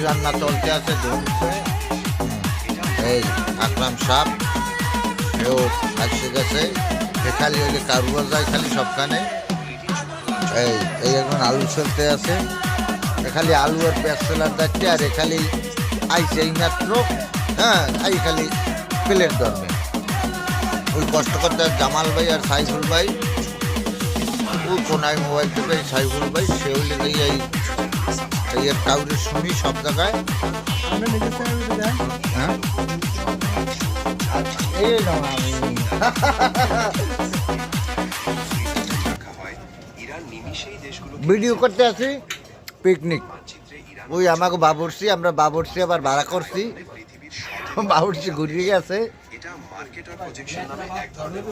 রান্না চলতে আছে এই আকরাম সাহেব এও আসছে গেছে খালি ওই যে কারুবার যায় খালি সবখানে এই এখন আলু চলতে আছে খালি আলু আর পেঁয়াজ চলার যাচ্ছে আর খালি আইসে এই মাত্র হ্যাঁ এই খালি প্লেট ধরবে ওই কষ্ট করতে জামাল ভাই আর সাইফুল ভাই ওই কোনায় মোবাইল থেকে সাইফুল ভাই সে হইলে এই কাউরে শুনি সব জায়গায় হ্যাঁ এই না আমি ভিডিও করতে আছি পিকনিক ওই আমাকে বাবরসি আমরা বাবরসি আবার ভাড়া করছি বাবরসি ঘুরিয়ে গেছে এটা মার্কেটার প্রজেকশন নামে এক ধরনের